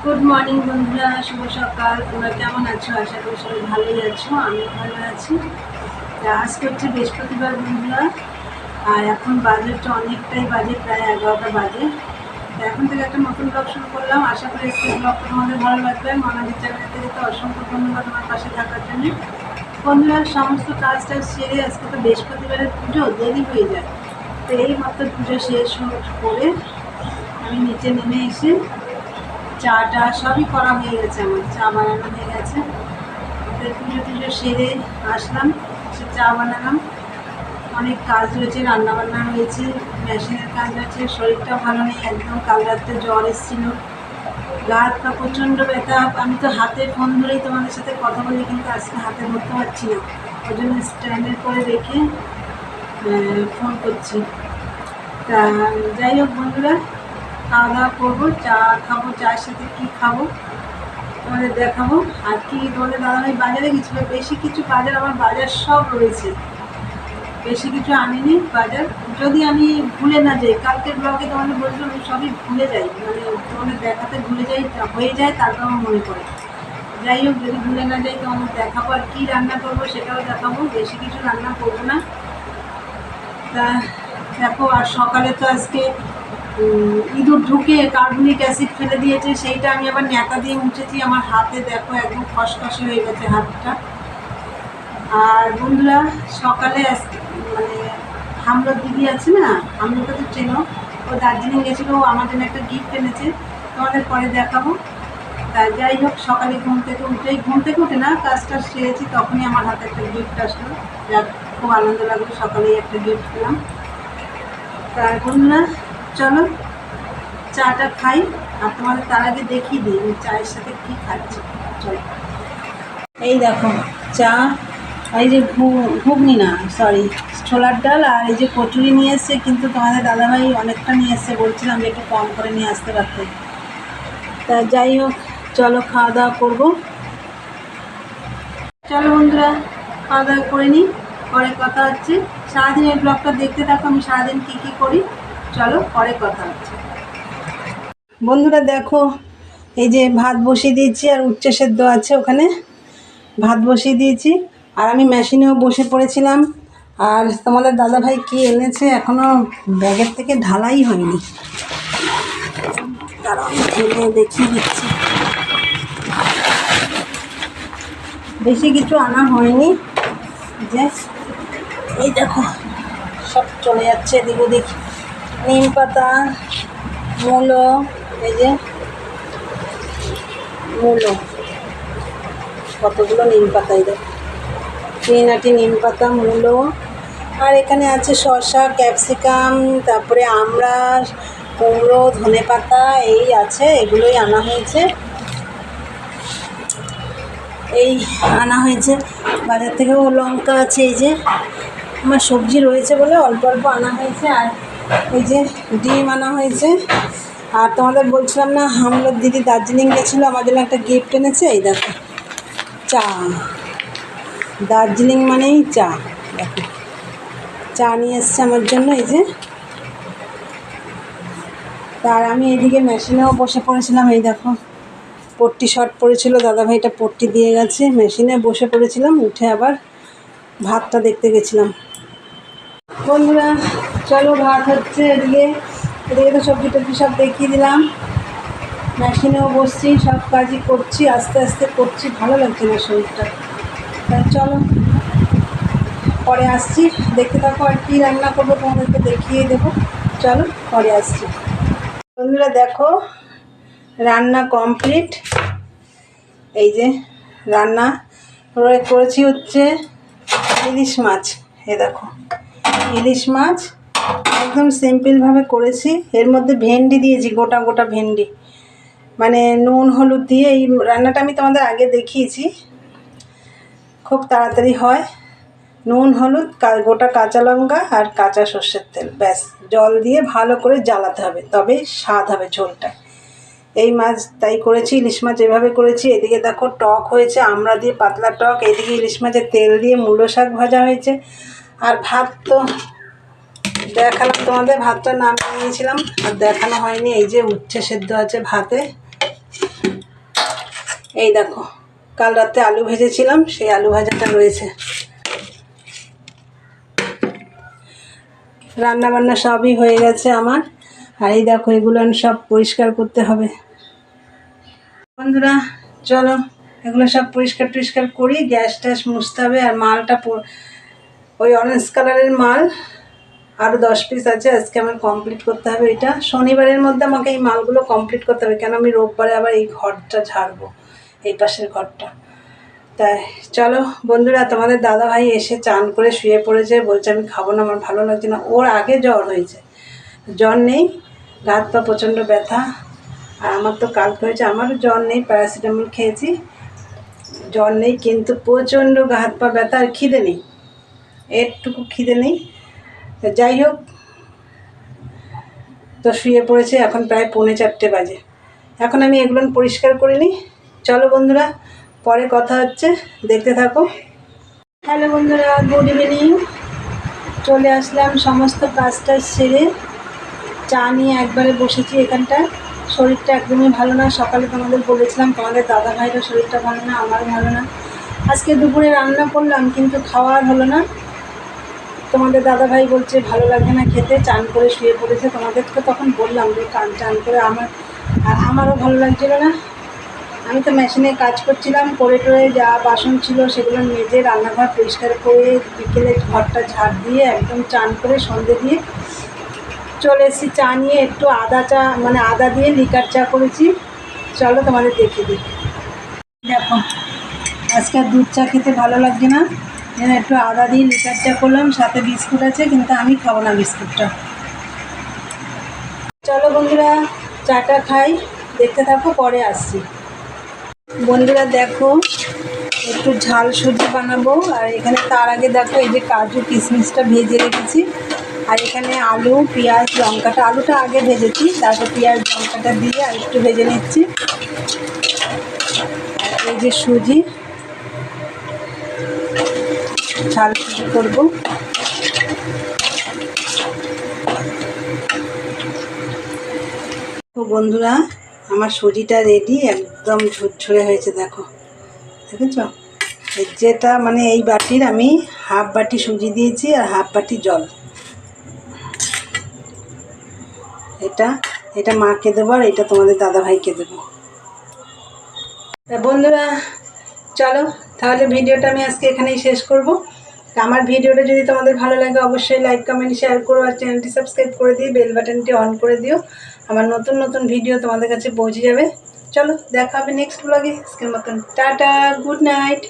Good morning বন্ধুরা, শুভ সকাল। তোমরা কেমন আছো? আশা করি সবাই ভালোই আছো, আমি ভালো আছি। আজকে হচ্ছে বৃহস্পতিবার বন্ধুরা, আর এখন বাজে হচ্ছে অনেকটাই বাজে, প্রায় 11টা বাজে। এখন থেকে একটা নতুন ব্লগ শুরু করলাম। আশা করি আজকে ব্লগটা তোমাদের ভালো লাগবে। মনালির চ্যানেল থেকে তো অসংখ্য ধন্যবাদ তোমার পাশে থাকার জন্য। বন্ধুরা, সমস্ত কাজটা সেরে আজকে তো বৃহস্পতিবারের পুজো, দেরি হয়ে যায়। তো এই মাত্র পুজো শেষ করে আমি নিচে নেমে এসে চাটা সবই করা হয়ে গেছে, আমার চা বানানো হয়ে গেছে। পুজো টুজো সেরে আসলাম, সে চা বানালাম। অনেক কাজ রয়েছে, রান্নাবান্না রয়েছে, মেশিনের কাজ রয়েছে। শরীরটা ভালো নেই একদম, কাল রাত্রে জ্বর এসেছিলো, গা হাত পা প্রচণ্ড ব্যথা। আমি তো হাতে ফোন ধরেই তোমাদের সাথে কথা বলি, কিন্তু আজকে হাতে ধরতে পারছি না, ওই জন্য স্ট্যান্ডের করে রেখে ফোন করছি। তা যাই হোক বন্ধুরা, খাওয়া দাওয়া করবো, চা খাবো, চায়ের সাথে কী খাবো তোমাদের দেখাবো। আর কি তোমাদের দাদাভাই বাজারে গেছিলো, বেশি কিছু বাজার, আমার বাজার সব রয়েছে, বেশি কিছু আনিনি বাজার। যদি আমি ভুলে না যাই, কালকের ব্লগে তোমাদের বলছিলাম আমি সবই ভুলে যাই, মানে তোমাদের দেখাতে ভুলে যাই, হয়ে যায়, তারপর আমার মনে পড়ে। যাই হোক, যদি ভুলে না যাই তোমাদের দেখাবো, আর কী রান্না করবো সেটাও দেখাবো। বেশি কিছু রান্না করবো না। তা দেখো, আর সকালে তো আজকে ইঁদুর ঢুকে কার্বনিক অ্যাসিড ফেলে দিয়েছে, সেইটা আমি আবার ন্যাকা দিয়ে মুছেছি। আমার হাতে দেখো একদম খসখসে হয়ে গেছে হাতটা। আর বন্ধুরা, সকালে মানে হামলোর দিদি আছে না, হামলোকে তো চেনো, ও দার্জিলিং গেছিলো, ও আমার জন্য একটা গিফট এনেছে, তোমাদের পরে দেখাবো। তা যাই হোক, সকালে ঘুম থেকে উঠে না, কাজটা সেরেছি, তখনই আমার হাতে একটা গিফট আসলো। যাক, খুব আনন্দ লাগলো, সকালেই একটা গিফট পেলাম। তা বন্ধুরা, চলো চাটা খাই, আর তোমাদের তার আগে দেখিয়ে দিই আমি চায়ের সাথে কী খাচ্ছি। চলো, এই দেখো চা, এই যে ঘুগনি না, সরি, ছোলার ডাল, আর এই যে কচুরি নিয়ে এসছে, কিন্তু তোমাদের দাদাভাই অনেকটা নিয়ে এসছে, বলছিলাম যে একটু কম করে নিয়ে আসতে পারতে। তা যাই হোক, চলো খাওয়া দাওয়া করবো। চলো বন্ধুরা, খাওয়া দাওয়া করে নিই, পরে কথা হচ্ছে। সারাদিন এই ব্লগটা দেখতে থাকো, আমি সারাদিন কী কী করি। চলো, পরে কথা হচ্ছে। বন্ধুরা দেখো, এই যে ভাত বসিয়ে দিয়েছি, আর উচ্চে সেদ্ধ আছে ওখানে, ভাত বসিয়ে দিয়েছি। আর আমি মেশিনেও বসে পড়েছিলাম। আর তোমাদের দাদাভাই কি এনেছে এখনও ব্যাগের থেকে ঢালাই হয়নি, তারা আমি ঢেলে দেখিয়ে দিচ্ছি। বেশি কিছু আনা হয়নি, যে এই দেখো সব চলে যাচ্ছে এদিক ওদিক। নিম পাতা, মূলো, এই যে মূলো, কতগুলো নিম পাতা, এই দেখো 3 আটি নিম পাতা, মূলো। আর এখানে আছে শসা, ক্যাপসিকাম, তারপরে আমড়া, কুমড়ো, ধনে পাতা, এই আছে, এগুলোই আনা হয়েছে। এই আনা হয়েছে বাজার থেকে। ও লঙ্কা আছে, এই যে আমার সবজি রয়েছে বলে অল্প অল্প আনা হয়েছে। আর এই যে ডিম আনা হয়েছে। আর তোমাদের বলছিলাম না, হামলোর দিদি দার্জিলিং গেছিলো, আমার জন্য একটা গিফট এনেছে। এই দেখো চা, দার্জিলিং মানেই চা, দেখো চা নিয়ে এসছে আমার জন্য, এই যে। তার আমি এদিকে মেশিনেও বসে পড়েছিলাম, এই দেখো পট্টি শর্ট পড়েছিল, দাদাভাইটা পট্টি দিয়ে গেছে, মেশিনে বসে পড়েছিলাম, উঠে আবার ভাতটা দেখতে গেছিলাম। বন্ধুরা চলো, ভাত হচ্ছে এদিকে, এদিকে তো সবজি টবজি সব দেখিয়ে দিলাম। মেশিনেও বসছি, সব কাজই করছি, আস্তে আস্তে করছি, ভালো লাগছে না শরীরটা। তাই চলো পরে আসছি, দেখতে থাকো। আর কী রান্না করবো তোমাদেরকে দেখিয়ে দেবো, চলো পরে আসছি। বন্ধুরা দেখো, রান্না কমপ্লিট। এই যে রান্না করেছি হচ্ছে ইলিশ মাছ। এ দেখো ইলিশ মাছ, একদম সিম্পলভাবে করেছি। এর মধ্যে ভেন্ডি দিয়েছি, গোটা গোটা ভেন্ডি, মানে নুন হলুদ দিয়ে। এই রান্নাটা আমি তোমাদের আগে দেখিয়েছি, খুব তাড়াতাড়ি হয়। নুন হলুদ, গোটা কাঁচা লঙ্কা আর কাঁচা সর্ষের তেল, ব্যাস। জল দিয়ে ভালো করে জ্বালাতে হবে, তবেই স্বাদ হবে ঝোলটা। এই মাছ তাই করেছি, ইলিশ মাছ এভাবে করেছি। এদিকে দেখো টক হয়েছে, আমড়া দিয়ে পাতলা টক। এদিকে ইলিশ মাছের তেল দিয়ে মূলো শাক ভাজা হয়েছে। আর ভাত তো দেখালাম তোমাদের, ভাতটা নামিয়ে নিয়েছিলাম, আর দেখানো হয়নি। এই যে উচ্ছে সেদ্ধ আছে ভাতে, এই দেখো কাল রাতে আলু ভেজেছিলাম, সেই আলু ভাজাটা রয়েছে। রান্না বান্না সবই হয়ে গেছে আমার। আর এই দেখো এগুলো সব পরিষ্কার করতে হবে। বন্ধুরা চলো এগুলো সব পরিষ্কার টরিষ্কার করি, গ্যাস ট্যাস মুছতে হবে। আর মালটা ওই অরেঞ্জ কালারের মাল আরও 10 পিস আছে, আজকে আমার কমপ্লিট করতে হবে। এটা শনিবারের মধ্যে আমাকে এই মালগুলো কমপ্লিট করতে হবে, কেন আমি রোববারে আবার এই ঘরটা ঝাড়বো, এই পাশের ঘরটা। তাই চলো বন্ধুরা, তোমাদের দাদাভাই এসে চান করে শুয়ে পড়েছে, বলছে আমি খাবো না, আমার ভালো লাগছে না। ওর আগে জ্বর হয়েছে, জ্বর নেই, হাত পা প্রচণ্ড ব্যথা। আর আমার তো কালকে হয়েছে, আমারও জ্বর নেই, প্যারাসিটামল খেয়েছি, জ্বর নেই, কিন্তু প্রচণ্ড হাত পা ব্যথা। আর খিদে নেই, একটুকু খিদে নেই। যাই হোক, তো শুয়ে পড়েছে, এখন প্রায় 3:45 বাজে। এখন আমি এগুলো পরিষ্কার করে নিই। চলো বন্ধুরা, পরে কথা হচ্ছে, দেখতে থাকো। হ্যালো বন্ধুরা, গুড ইভিনিং। চলে আসলাম সমস্ত কাজটা সেরে, চা নিয়ে একবারে বসেছি এখানটায়। শরীরটা একদমই ভালো না, সকালে তোমাদের বলেছিলাম, তোমাদের দাদা ভাইয়েরও শরীরটা ভালো না, আমার ভালো না। আজকে দুপুরে রান্না করলাম কিন্তু খাওয়ার হলো না। তোমাদের দাদাভাই বলছে ভালো লাগে না খেতে, চান করে শুয়ে পড়েছে। তোমাদেরকে তখন বললাম যে চান করে আমারও ভালো লাগছিল না। আমি তো মেশিনে কাজ করছিলাম, করে টোরে যা বাসন ছিল সেগুলো মেজে রান্নাঘর পরিষ্কার করে বিকেলে ঘরটা ঝাড় দিয়ে একদম চান করে সন্ধে দিয়ে চলে এসেছি। চা নিয়ে একটু আদা দিয়ে লিকার চা করেছি। চলো তোমাদের দেখিয়ে দিই। দেখো আজকে দুধ চা খেতে ভালো লাগছে না, একটু আদা দিয়ে লিকার চা করলাম, সাথে বিস্কুট আছে, কিন্তু আমি খাবো না বিস্কুটটা। চলো বন্ধুরা চাটা খাই, দেখতে থাকো, পরে আসছি। বন্ধুরা দেখো একটু ঝাল সুজি বানাবো, আর এখানে তার আগে দেখো এই যে কাজু কিশমিশটা ভেজে রেখেছি। আর এখানে আলু পেঁয়াজ লঙ্কাটা, আলুটা আগে ভেজেছি, তারপর পেঁয়াজ লঙ্কাটা দিয়ে আর একটু ভেজে নিচ্ছি। আর এই যে সুজি, ঝাল সুজি করবো। তো বন্ধুরা আমার সুজিটা রেডি, একদম ঝুরঝুরে হয়েছে। দেখো দেখেছ, যেটা মানে এই বাটির আমি হাফ বাটি সুজি দিয়েছি আর হাফ বাটি জল। এটা মাকে দেবো, আর এটা তোমাদের দাদাভাইকে দেবো। বন্ধুরা চলো তাহলে ভিডিওটা আমি আজকে এখানেই শেষ করব। আমার ভিডিওটা যদি তোমাদের ভালো লাগে অবশ্যই লাইক কমেন্ট শেয়ার করো, আর চ্যানেলটি সাবস্ক্রাইব করে দিয়ে বেল বাটনটি অন করে দিও। আমার নতুন নতুন ভিডিও তোমাদের কাছে পৌঁছে যাবে। চলো দেখা হবে নেক্সট ব্লগে। আজকের মতন টাটা, গুড নাইট।